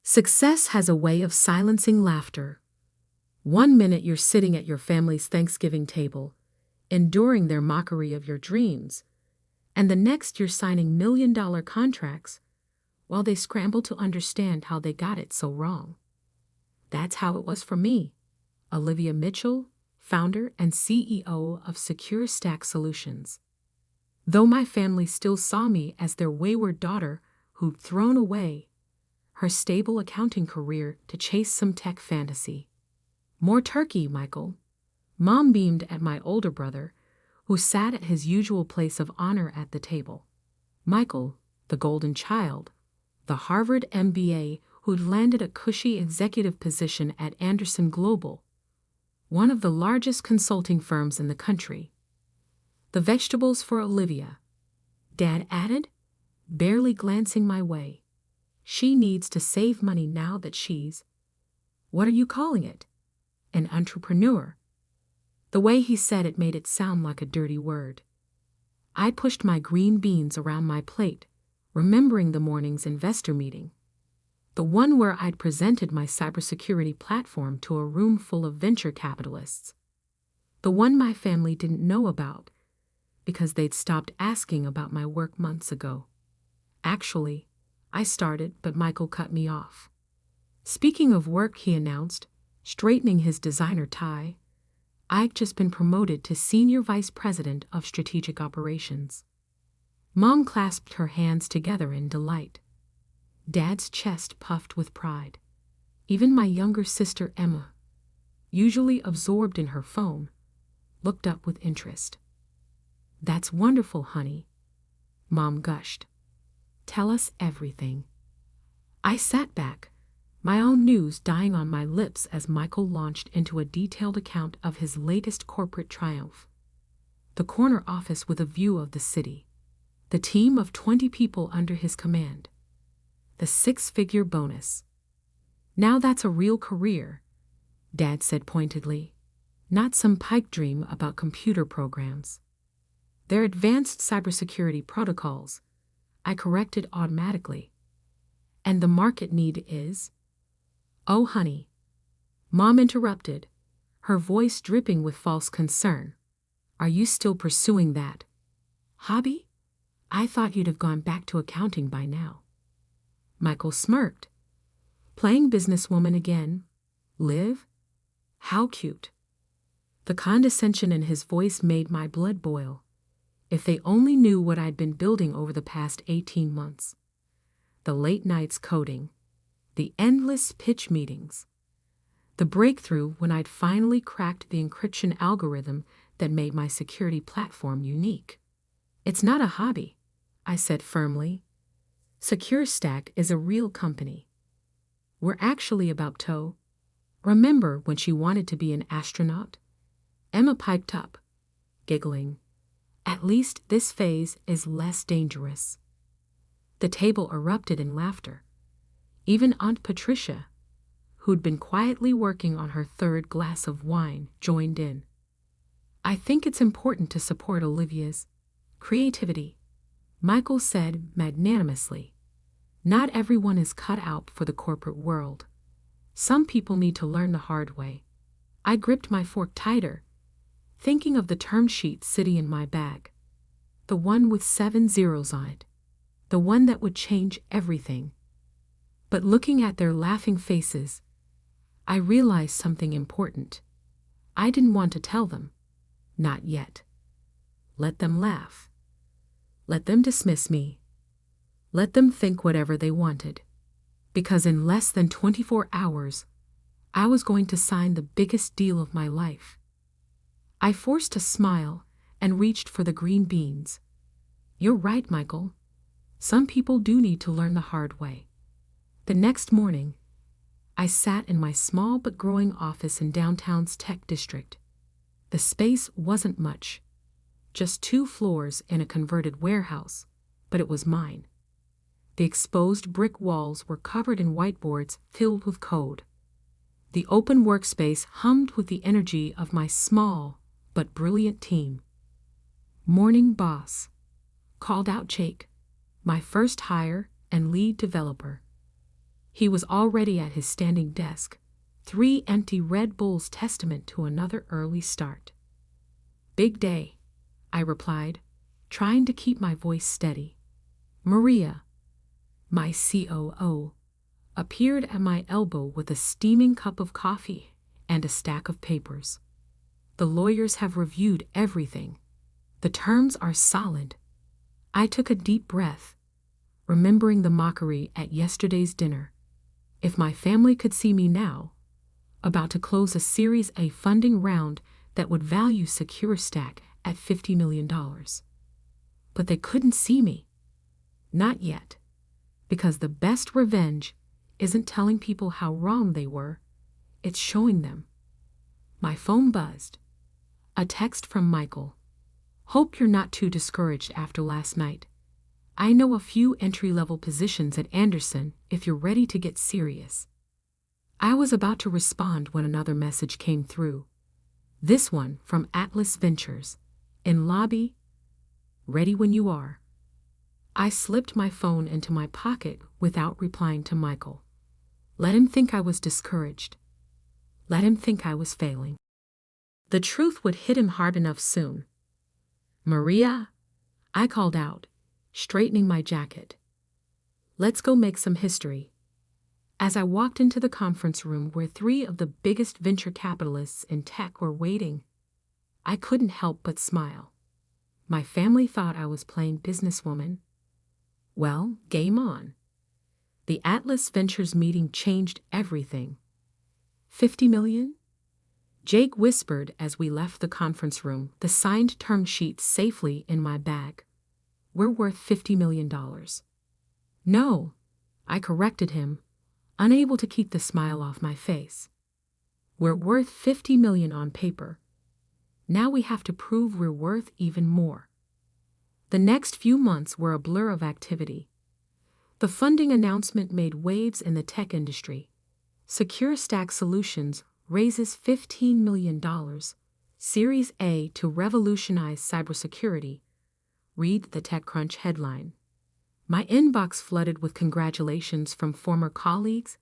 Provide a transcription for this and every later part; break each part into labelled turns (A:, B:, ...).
A: Success has a way of silencing laughter. One minute you're sitting at your family's Thanksgiving table, enduring their mockery of your dreams, and the next you're signing million-dollar contracts while they scramble to understand how they got it so wrong. That's how it was for me, Olivia Mitchell, founder and CEO of Secure Stack Solutions. Though my family still saw me as their wayward daughter who'd thrown away her stable accounting career to chase some tech fantasy. More turkey, Michael. Mom beamed at my older brother, who sat at his usual place of honor at the table. Michael, the golden child, the Harvard MBA who'd landed a cushy executive position at Anderson Global, one of the largest consulting firms in the country. The vegetables for Olivia, Dad added, barely glancing my way. She needs to save money now that she's, what are you calling it? An entrepreneur. The way he said it made it sound like a dirty word. I pushed my green beans around my plate, remembering the morning's investor meeting. The one where I'd presented my cybersecurity platform to a room full of venture capitalists. The one my family didn't know about, because they'd stopped asking about my work months ago. Actually, I started, but Michael cut me off. Speaking of work, he announced, straightening his designer tie, I've just been promoted to Senior Vice President of Strategic Operations. Mom clasped her hands together in delight. Dad's chest puffed with pride. Even my younger sister Emma, usually absorbed in her phone, looked up with interest. That's wonderful, honey, Mom gushed. Tell us everything. I sat back, my own news dying on my lips as Michael launched into a detailed account of his latest corporate triumph. The corner office with a view of the city. The team of 20 people under his command. The 6-figure bonus. Now that's a real career, Dad said pointedly. Not some pipe dream about computer programs. They're advanced cybersecurity protocols, I corrected automatically. And the market need is? Oh, honey. Mom interrupted, her voice dripping with false concern. Are you still pursuing that hobby? I thought you'd have gone back to accounting by now. Michael smirked. Playing businesswoman again? Liv? How cute. The condescension in his voice made my blood boil. If they only knew what I'd been building over the past 18 months. The late nights coding. The endless pitch meetings. The breakthrough when I'd finally cracked the encryption algorithm that made my security platform unique. It's not a hobby, I said firmly. Secure Stack is a real company. We're actually about to. Remember when she wanted to be an astronaut? Emma piped up, giggling. At least this phase is less dangerous. The table erupted in laughter. Even Aunt Patricia, who'd been quietly working on her 3rd glass of wine, joined in. I think it's important to support Olivia's creativity, Michael said magnanimously. Not everyone is cut out for the corporate world. Some people need to learn the hard way. I gripped my fork tighter, thinking of the term sheet sitting in my bag. The one with 7 zeros on it. The one that would change everything. But looking at their laughing faces, I realized something important. I didn't want to tell them. Not yet. Let them laugh. Let them dismiss me. Let them think whatever they wanted. Because in less than 24 hours, I was going to sign the biggest deal of my life. I forced a smile and reached for the green beans. You're right, Michael. Some people do need to learn the hard way. The next morning, I sat in my small but growing office in downtown's tech district. The space wasn't much, just 2 floors in a converted warehouse, but it was mine. The exposed brick walls were covered in whiteboards filled with code. The open workspace hummed with the energy of my small but brilliant team. Morning, boss, called out Jake, my first hire and lead developer. He was already at his standing desk, 3 empty Red Bulls testament to another early start. "Big day," I replied, trying to keep my voice steady. Maria, my COO, appeared at my elbow with a steaming cup of coffee and a stack of papers. "The lawyers have reviewed everything. The terms are solid." I took a deep breath, remembering the mockery at yesterday's dinner. If my family could see me now, about to close a Series A funding round that would value SecureStack at $50 million. But they couldn't see me. Not yet. Because the best revenge isn't telling people how wrong they were, it's showing them. My phone buzzed. A text from Michael. "Hope you're not too discouraged after last night. I know a few entry-level positions at Anderson if you're ready to get serious." I was about to respond when another message came through. This one from Atlas Ventures. "In lobby. Ready when you are." I slipped my phone into my pocket without replying to Michael. Let him think I was discouraged. Let him think I was failing. The truth would hit him hard enough soon. "Maria," I called out, straightening my jacket. "Let's go make some history." As I walked into the conference room where 3 of the biggest venture capitalists in tech were waiting, I couldn't help but smile. My family thought I was playing businesswoman. Well, game on. The Atlas Ventures meeting changed everything. $50 million? Jake whispered as we left the conference room, the signed term sheet safely in my bag. "We're worth $50 million. "No," I corrected him, unable to keep the smile off my face. "We're worth $50 million on paper. Now we have to prove we're worth even more." The next few months were a blur of activity. The funding announcement made waves in the tech industry. SecureStack Solutions raises $15 million, Series A to revolutionize cybersecurity. Read the TechCrunch headline. My inbox flooded with congratulations from former colleagues,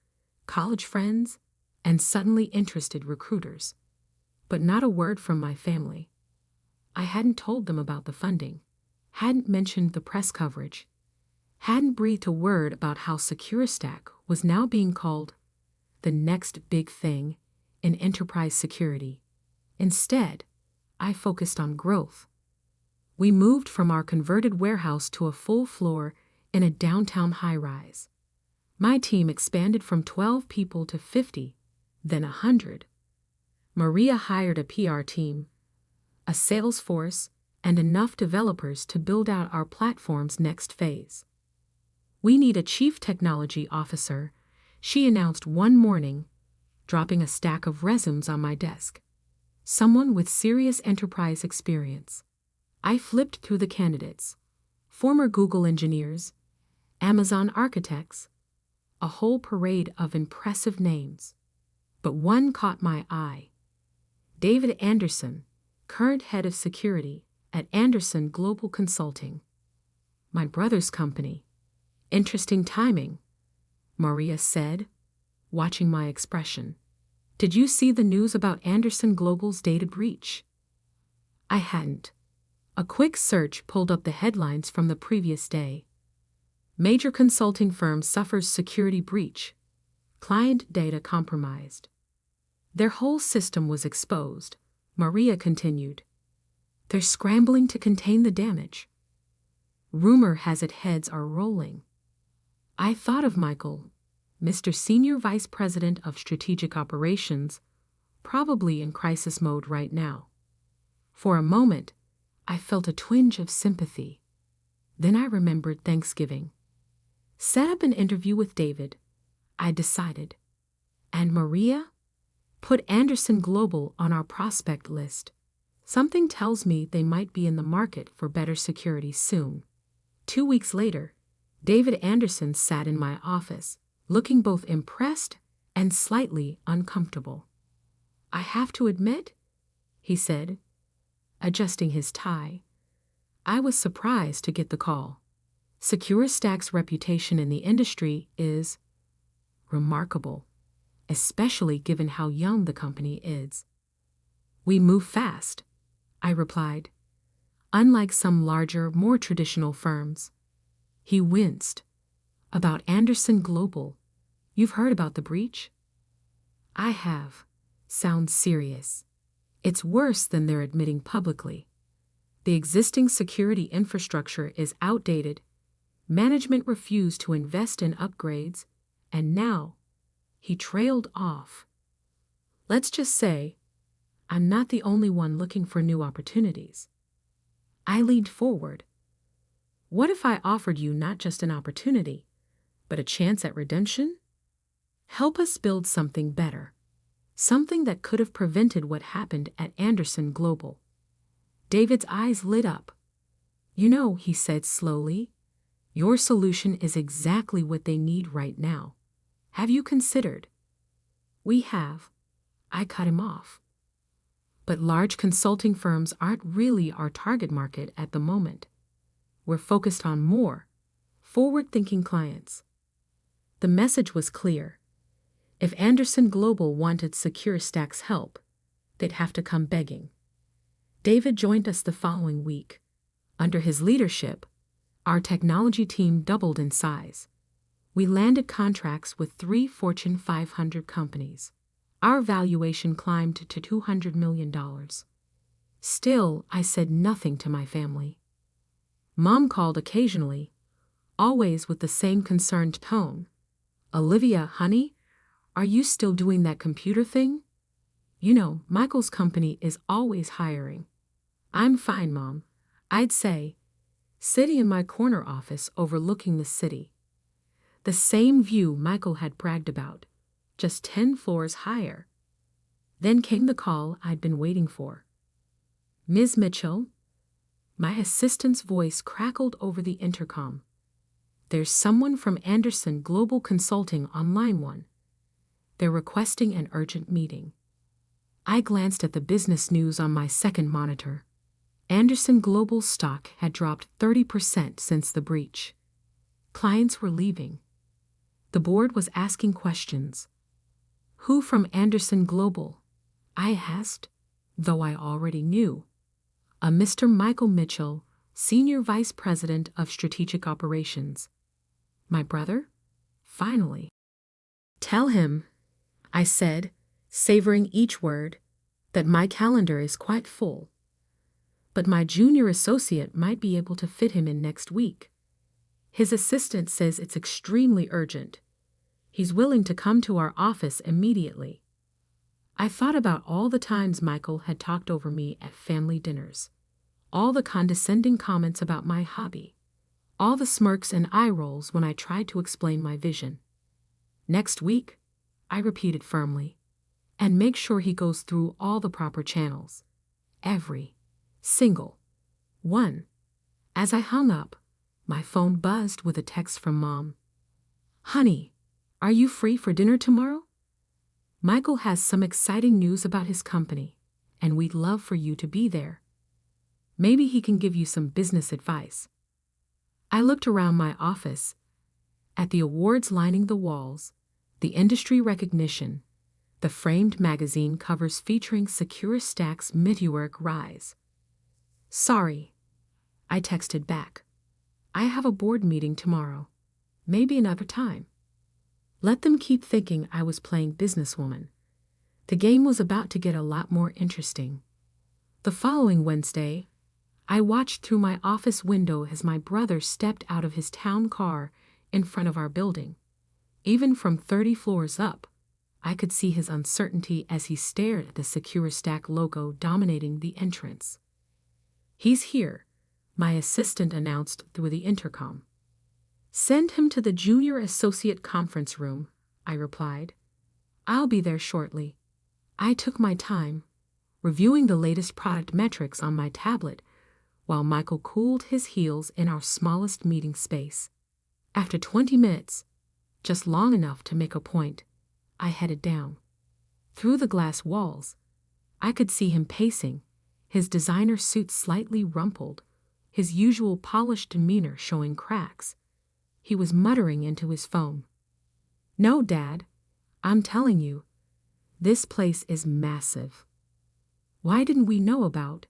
A: college friends, and suddenly interested recruiters. But not a word from my family. I hadn't told them about the funding, hadn't mentioned the press coverage, hadn't breathed a word about how SecureStack was now being called the next big thing in enterprise security. Instead, I focused on growth. We moved from our converted warehouse to a full floor in a downtown high-rise. My team expanded from 12 people to 50, then 100. Maria hired a PR team, a sales force, and enough developers to build out our platform's next phase. "We need a chief technology officer," she announced one morning, dropping a stack of resumes on my desk. "Someone with serious enterprise experience." I flipped through the candidates. Former Google engineers, Amazon architects, a whole parade of impressive names. But one caught my eye. David Anderson, current head of security at Anderson Global Consulting. My brother's company. "Interesting timing," Maria said, watching my expression. "Did you see the news about Anderson Global's data breach?" I hadn't. A quick search pulled up the headlines from the previous day. Major consulting firm suffers security breach. Client data compromised. Their whole system was exposed, Maria continued. They're scrambling to contain the damage. Rumor has it heads are rolling. I thought of Michael, Mr. Senior Vice President of Strategic Operations, probably in crisis mode right now. For a moment, I felt a twinge of sympathy. Then I remembered Thanksgiving. Set up an interview with David, I decided. And Maria? Put Anderson Global on our prospect list. Something tells me they might be in the market for better security soon. 2 weeks later, David Anderson sat in my office, looking both impressed and slightly uncomfortable. "I have to admit," he said, adjusting his tie, "I was surprised to get the call. SecureStack's reputation in the industry is..." remarkable, especially given how young the company is. We move fast, I replied. Unlike some larger, more traditional firms. He winced. About Anderson Global. You've heard about the breach? I have. Sounds serious. It's worse than they're admitting publicly. The existing security infrastructure is outdated. Management refused to invest in upgrades, and now, he trailed off. Let's just say, I'm not the only one looking for new opportunities. I leaned forward. What if I offered you not just an opportunity, but a chance at redemption? Help us build something better. Something that could have prevented what happened at Anderson Global. David's eyes lit up. You know, he said slowly, your solution is exactly what they need right now. Have you considered? We have. I cut him off. But large consulting firms aren't really our target market at the moment. We're focused on more forward-thinking clients. The message was clear. If Anderson Global wanted Secure Stack's help, they'd have to come begging. David joined us the following week. Under his leadership, our technology team doubled in size. We landed contracts with 3 Fortune 500 companies. Our valuation climbed to $200 million. Still, I said nothing to my family. Mom called occasionally, always with the same concerned tone. Olivia, honey, are you still doing that computer thing? You know, Michael's company is always hiring. I'm fine, Mom, I'd say, sitting in my corner office overlooking the city. The same view Michael had bragged about, just 10 floors higher. Then came the call I'd been waiting for. Ms. Mitchell? My assistant's voice crackled over the intercom. There's someone from Anderson Global Consulting on line 1. They're requesting an urgent meeting. I glanced at the business news on my second monitor. Anderson Global stock had dropped 30% since the breach. Clients were leaving. The board was asking questions. Who from Anderson Global? I asked, though I already knew. A Mr. Michael Mitchell, Senior Vice President of Strategic Operations. My brother? Finally. Tell him, I said, savoring each word, that my calendar is quite full. But my junior associate might be able to fit him in next week. His assistant says it's extremely urgent. He's willing to come to our office immediately. I thought about all the times Michael had talked over me at family dinners, all the condescending comments about my hobby, all the smirks and eye rolls when I tried to explain my vision. Next week, I repeated firmly, and make sure he goes through all the proper channels. Every single one. As I hung up, my phone buzzed with a text from Mom. Honey, are you free for dinner tomorrow? Michael has some exciting news about his company, and we'd love for you to be there. Maybe he can give you some business advice. I looked around my office, at the awards lining the walls, the industry recognition, the framed magazine covers featuring Secure Stack's meteoric rise. Sorry, I texted back. I have a board meeting tomorrow. Maybe another time. Let them keep thinking I was playing businesswoman. The game was about to get a lot more interesting. The following Wednesday, I watched through my office window as my brother stepped out of his town car in front of our building. Even from 30 floors up, I could see his uncertainty as he stared at the Secure Stack logo dominating the entrance. He's here, my assistant announced through the intercom. Send him to the junior associate conference room, I replied. I'll be there shortly. I took my time, reviewing the latest product metrics on my tablet, while Michael cooled his heels in our smallest meeting space. After 20 minutes, just long enough to make a point, I headed down. Through the glass walls, I could see him pacing, his designer suit slightly rumpled, his usual polished demeanor showing cracks. He was muttering into his phone. No, Dad. I'm telling you, this place is massive. Why didn't we know about?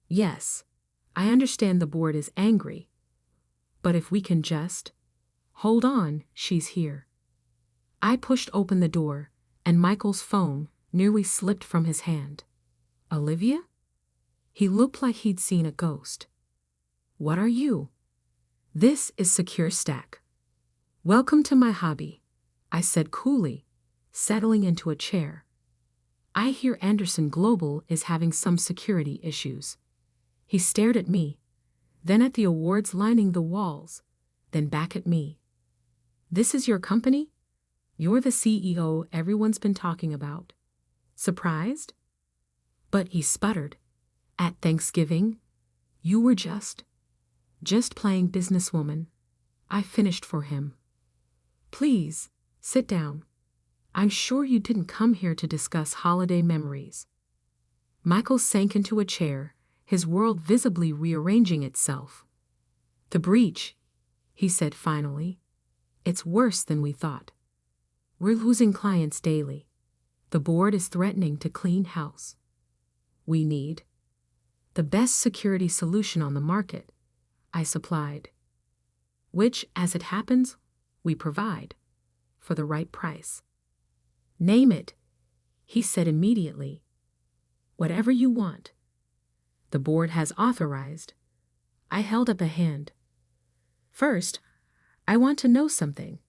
A: Yes, I understand the board is angry. But if we can just. Hold on, she's here. I pushed open the door, and Michael's phone nearly slipped from his hand. Olivia? He looked like he'd seen a ghost. What are you? This is Secure Stack. Welcome to my hobby, I said coolly, settling into a chair. I hear Anderson Global is having some security issues. He stared at me, then at the awards lining the walls, then back at me. This is your company? You're the CEO everyone's been talking about. Surprised? But he sputtered. At Thanksgiving, you were just playing businesswoman. I finished for him. Please, sit down. I'm sure you didn't come here to discuss holiday memories. Michael sank into a chair, his world visibly rearranging itself. The breach, he said finally. It's worse than we thought. We're losing clients daily. The board is threatening to clean house. We need the best security solution on the market, I supplied. Which, as it happens, we provide, for the right price. Name it, he said immediately. Whatever you want. The board has authorized. I held up a hand. First, I want to know something.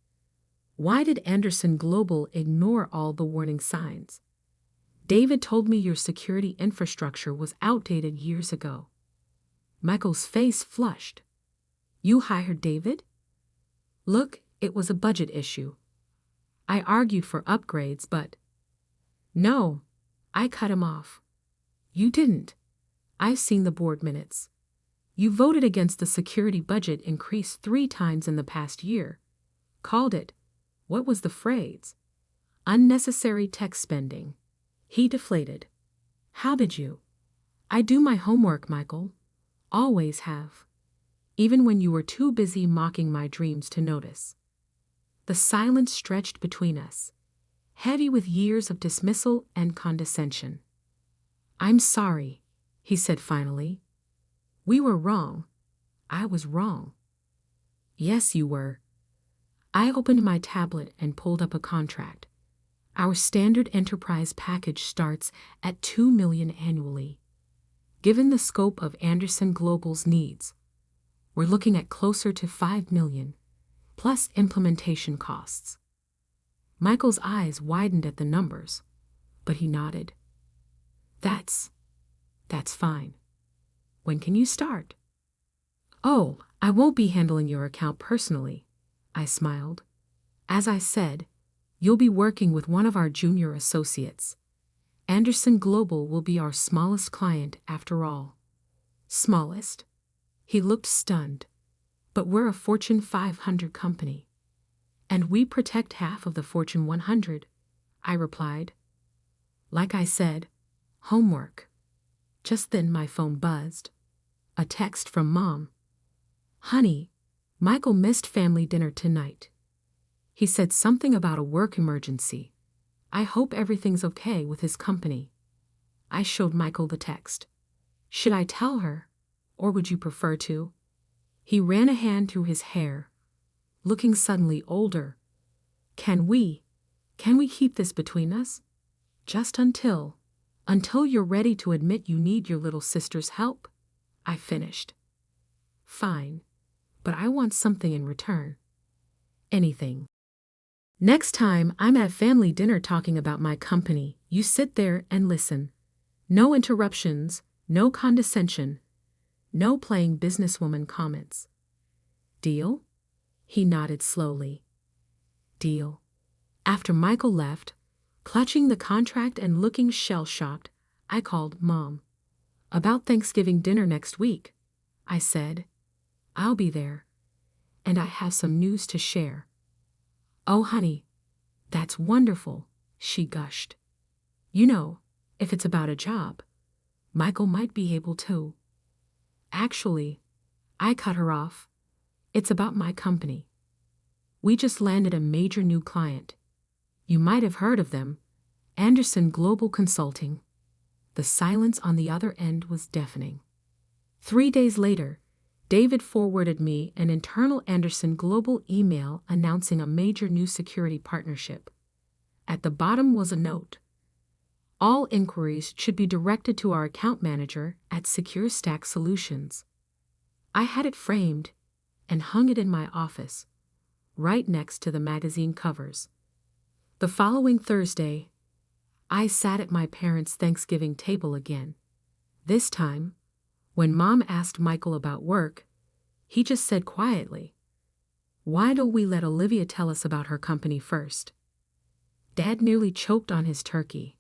A: Why did Anderson Global ignore all the warning signs? David told me your security infrastructure was outdated years ago. Michael's face flushed. You hired David? Look, it was a budget issue. I argued for upgrades, but... No, I cut him off. You didn't. I've seen the board minutes. You voted against the security budget increase 3 times in the past year. Called it, what was the phrase? Unnecessary tech spending. He deflated. How did you? I do my homework, Michael. Always have. Even when you were too busy mocking my dreams to notice. The silence stretched between us, heavy with years of dismissal and condescension. I'm sorry, he said finally. We were wrong. I was wrong. Yes, you were. I opened my tablet and pulled up a contract. Our standard enterprise package starts at $2 million annually. Given the scope of Anderson Global's needs, we're looking at closer to $5 million, plus implementation costs. Michael's eyes widened at the numbers, but he nodded. That's fine. When can you start? Oh, I won't be handling your account personally, I smiled. As I said, you'll be working with one of our junior associates. Anderson Global will be our smallest client after all. Smallest? He looked stunned. But we're a Fortune 500 company. And we protect half of the Fortune 100, I replied. Like I said, homework. Just then my phone buzzed. A text from Mom. Honey, Michael missed family dinner tonight. He said something about a work emergency. I hope everything's okay with his company. I showed Michael the text. Should I tell her, or would you prefer to? He ran a hand through his hair, looking suddenly older. Can we keep this between us? Just until you're ready to admit you need your little sister's help? I finished. Fine, but I want something in return. Anything. Next time I'm at family dinner talking about my company, you sit there and listen. No interruptions, no condescension, no playing businesswoman comments. Deal? He nodded slowly. Deal. After Michael left, clutching the contract and looking shell-shocked, I called Mom. About Thanksgiving dinner next week, I said. I'll be there. And I have some news to share. Oh, honey, that's wonderful, she gushed. You know, if it's about a job, Michael might be able to. Actually, I cut her off. It's about my company. We just landed a major new client. You might have heard of them, Anderson Global Consulting." The silence on the other end was deafening. 3 days later, David forwarded me an internal Anderson Global email announcing a major new security partnership. At the bottom was a note: "All inquiries should be directed to our account manager at Secure Stack Solutions." I had it framed and hung it in my office, right next to the magazine covers. The following Thursday, I sat at my parents' Thanksgiving table again. This time, when Mom asked Michael about work, he just said quietly, "Why don't we let Olivia tell us about her company first?" Dad nearly choked on his turkey.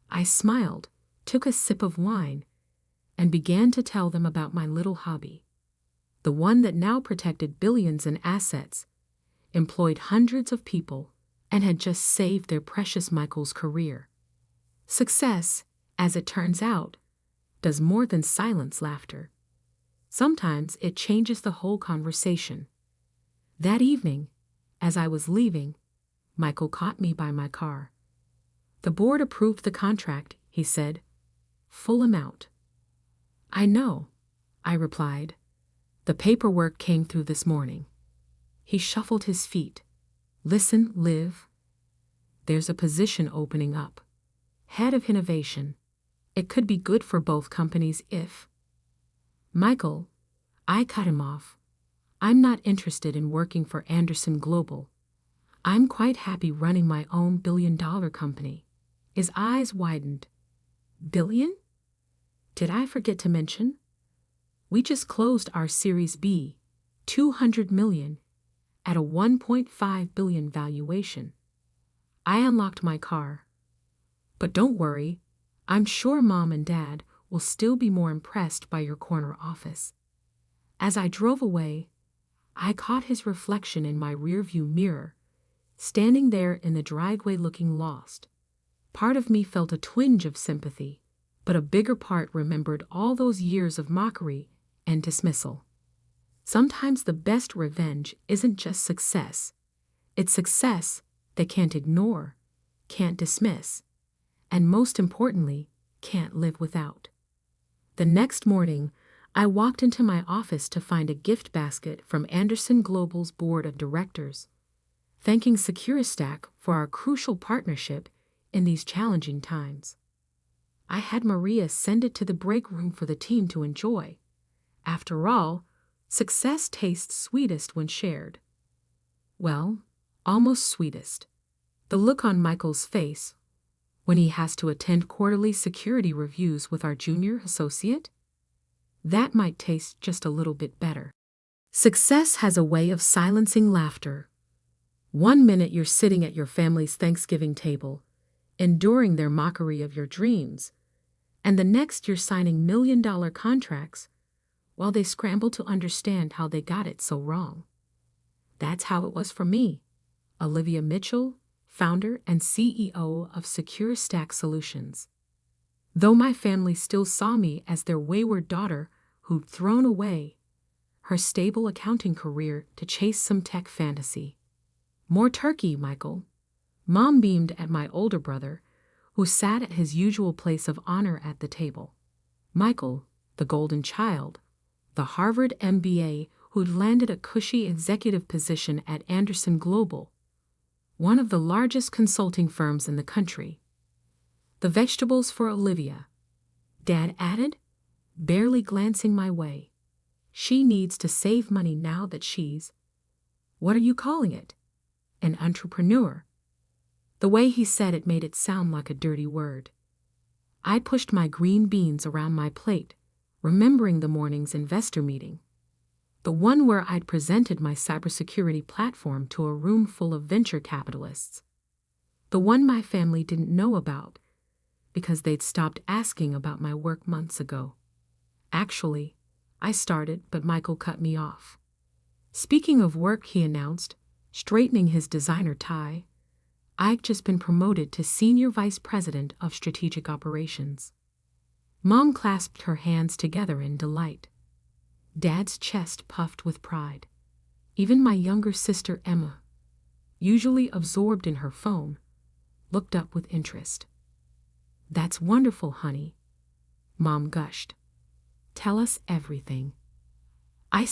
A: I smiled, took a sip of wine, and began to tell them about my little hobby. The one that now protected billions in assets, employed hundreds of people, and had just saved their precious Michael's career. Success, as it turns out, does more than silence laughter. Sometimes it changes the whole conversation. That evening, as I was leaving, Michael caught me by my car. "The board approved the contract," he said. "Full amount." "I know," I replied. "The paperwork came through this morning." He shuffled his feet. "Listen, Liv. There's a position opening up. Head of Innovation. It could be good for both companies if—" "Michael," I cut him off, "I'm not interested in working for Anderson Global. I'm quite happy running my own billion-dollar company." His eyes widened. "Billion? Did I forget to mention? We just closed our Series B, $200 million, at a $1.5 billion valuation." I unlocked my car. "But don't worry, I'm sure Mom and Dad will still be more impressed by your corner office." As I drove away, I caught his reflection in my rearview mirror, standing there in the driveway looking lost. Part of me felt a twinge of sympathy, but a bigger part remembered all those years of mockery and dismissal. Sometimes the best revenge isn't just success. It's success they can't ignore, can't dismiss, and most importantly, can't live without. The next morning, I walked into my office to find a gift basket from Anderson Global's board of directors, thanking SecureStack for our crucial partnership in these challenging times. I had Maria send it to the break room for the team to enjoy. After all, success tastes sweetest when shared. Well, almost sweetest. The look on Michael's face when he has to attend quarterly security reviews with our junior associate? That might taste just a little bit better. Success has a way of silencing laughter. 1 minute you're sitting at your family's Thanksgiving table, enduring their mockery of your dreams, and the next you're signing million-dollar contracts while they scramble to understand how they got it so wrong. That's how it was for me, Olivia Mitchell, founder and CEO of Secure Stack Solutions. Though my family still saw me as their wayward daughter who'd thrown away her stable accounting career to chase some tech fantasy. "More turkey, Michael." Mom beamed at my older brother, who sat at his usual place of honor at the table. Michael, the golden child, the Harvard MBA who'd landed a cushy executive position at Anderson Global, one of the largest consulting firms in the country. "The vegetables for Olivia," Dad added, barely glancing my way. "She needs to save money now that she's— what are you calling it? An entrepreneur." The way he said it made it sound like a dirty word. I pushed my green beans around my plate, remembering the morning's investor meeting. The one where I'd presented my cybersecurity platform to a room full of venture capitalists. The one my family didn't know about because they'd stopped asking about my work months ago. Actually, I started, but Michael cut me off. "Speaking of work," he announced, straightening his designer tie, "I've just been promoted to Senior Vice President of Strategic Operations." Mom clasped her hands together in delight. Dad's chest puffed with pride. Even my younger sister Emma, usually absorbed in her phone, looked up with interest. "That's wonderful, honey," Mom gushed. "Tell us everything." I